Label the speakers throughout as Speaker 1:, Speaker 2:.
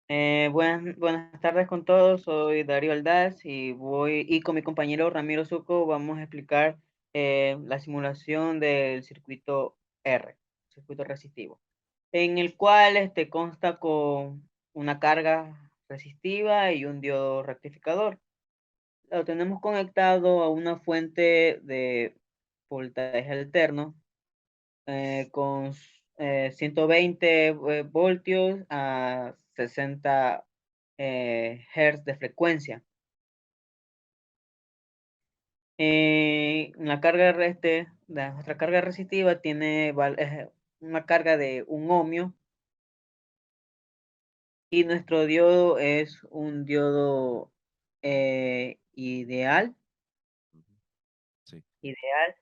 Speaker 1: Buenas tardes con todos, soy Darío Aldaz y con mi compañero Ramiro Suco vamos a explicar la simulación del circuito R, circuito resistivo, en el cual consta con una carga resistiva y un diodo rectificador. Lo tenemos conectado a una fuente de voltaje alterno con 120 voltios a 60 Hz de frecuencia. Nuestra carga resistiva tiene una carga de 1 ohmio y nuestro diodo es un diodo ideal,
Speaker 2: Ujú. Sí.
Speaker 1: ideal,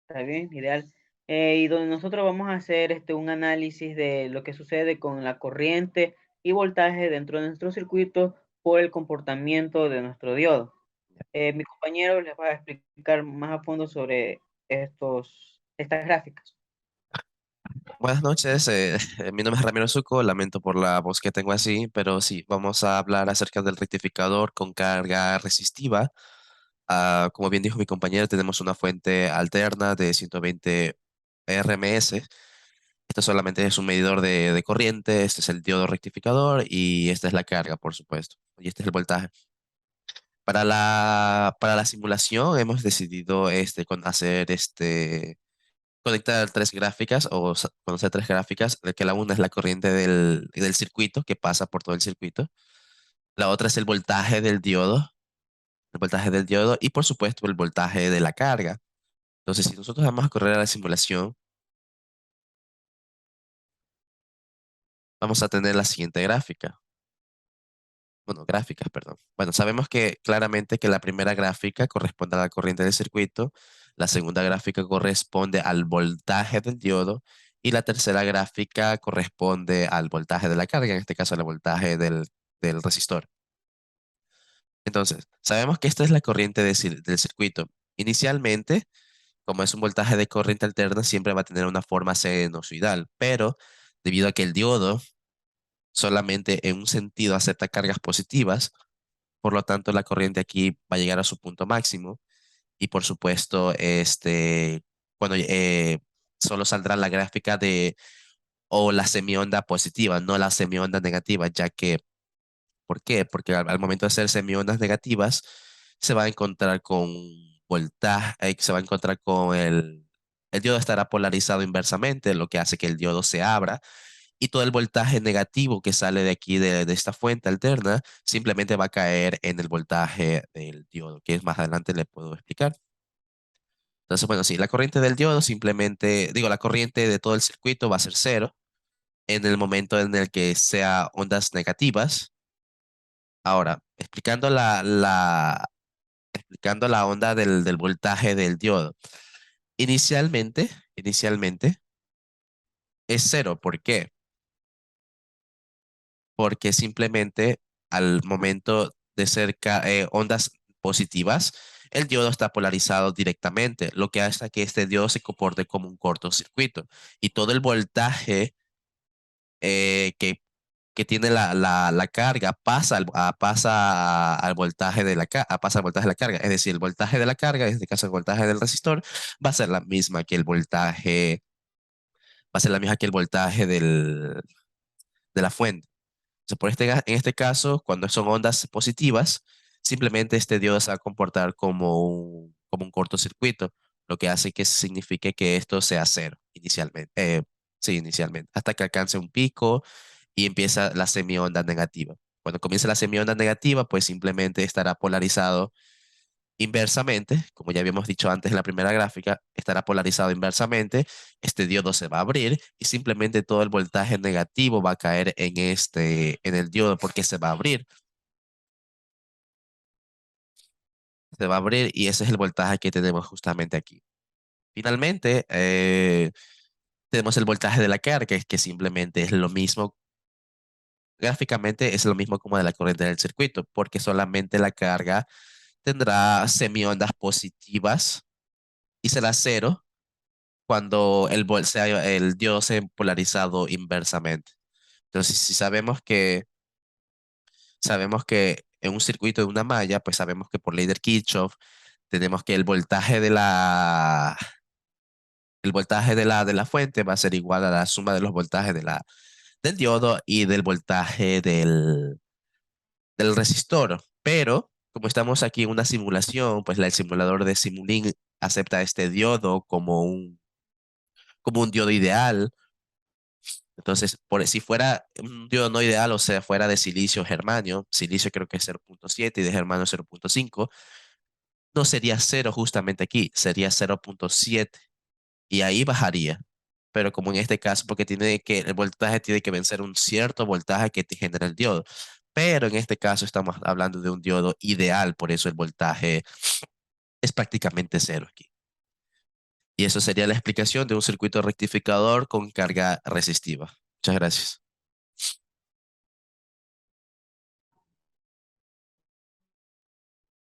Speaker 1: está bien, ideal. Y donde nosotros vamos a hacer un análisis de lo que sucede con la corriente y voltaje dentro de nuestro circuito por el comportamiento de nuestro diodo. Mi compañero les va a explicar más a fondo sobre estas gráficas.
Speaker 2: Buenas noches, mi nombre es Ramiro Suco, lamento por la voz que tengo así, pero sí, vamos a hablar acerca del rectificador con carga resistiva. Como bien dijo mi compañero, tenemos una fuente alterna de 120 RMS. Esto solamente es un medidor de corriente, este es el diodo rectificador y esta es la carga, por supuesto, y este es el voltaje. Para la simulación hemos decidido hacer conectar tres gráficas conocer tres gráficas, de que la una es la corriente del circuito que pasa por todo el circuito, la otra es el voltaje del diodo y por supuesto el voltaje de la carga. Entonces, si nosotros vamos a correr a la simulación, vamos a tener la siguiente gráfica. Bueno, gráficas, perdón. Bueno, sabemos que claramente que la primera gráfica corresponde a la corriente del circuito, la segunda gráfica corresponde al voltaje del diodo y la tercera gráfica corresponde al voltaje de la carga, en este caso al voltaje del resistor. Entonces, sabemos que esta es la corriente del circuito. Inicialmente, como es un voltaje de corriente alterna, siempre va a tener una forma sinusoidal, pero debido a que el diodo solamente en un sentido acepta cargas positivas, por lo tanto, la corriente aquí va a llegar a su punto máximo y por supuesto, cuando solo saldrá la gráfica o la semionda positiva, no la semionda negativa, ya que, ¿por qué? Porque al momento de hacer semiondas negativas, se va a encontrar con voltaje, se va a encontrar con el diodo estará polarizado inversamente, lo que hace que el diodo se abra y todo el voltaje negativo que sale de aquí de esta fuente alterna simplemente va a caer en el voltaje del diodo, que es más adelante le puedo explicar. Entonces, bueno, sí, la corriente del diodo simplemente, digo, la corriente de todo el circuito va a ser cero en el momento en el que sea ondas negativas. Ahora, explicando la onda del voltaje del diodo. Inicialmente es cero. ¿Por qué? Porque simplemente al momento de ser ondas positivas, el diodo está polarizado directamente, lo que hace que este diodo se comporte como un cortocircuito y todo el voltaje que tiene la carga pasa al voltaje pasa al voltaje de la carga, es decir, el voltaje de la carga, en este caso el voltaje del resistor, va a ser la misma que el voltaje, va a ser la misma que el voltaje de la fuente. Entonces, en este caso, cuando son ondas positivas, simplemente este diodo se va a comportar como un cortocircuito, lo que hace que signifique que esto sea cero inicialmente. Sí, inicialmente, hasta que alcance un pico y empieza la semionda negativa. Cuando comienza la semionda negativa, pues simplemente estará polarizado inversamente, como ya habíamos dicho antes en la primera gráfica, estará polarizado inversamente, este diodo se va a abrir y simplemente todo el voltaje negativo va a caer en el diodo porque se va a abrir, se va a abrir y ese es el voltaje que tenemos justamente aquí. Finalmente, tenemos el voltaje de la carga, que simplemente es lo mismo, gráficamente es lo mismo como de la corriente del circuito, porque solamente la carga tendrá semiondas positivas y será cero cuando el diodo sea polarizado inversamente. Entonces, si sabemos que en un circuito de una malla, pues sabemos que por ley de Kirchhoff tenemos que el voltaje de la fuente va a ser igual a la suma de los voltajes del diodo y del voltaje del resistor. Pero como estamos aquí en una simulación, pues el simulador de Simulink acepta este diodo como un diodo ideal. Entonces, si fuera un diodo no ideal, o sea, fuera de silicio o germanio, silicio creo que es 0,7 y de germanio 0,5, no sería cero justamente aquí, sería 0,7 y ahí bajaría. Pero como en este caso, porque el voltaje tiene que vencer un cierto voltaje que te genera el diodo. Pero en este caso estamos hablando de un diodo ideal, por eso el voltaje es prácticamente cero aquí. Y eso sería la explicación de un circuito rectificador con carga resistiva. Muchas gracias.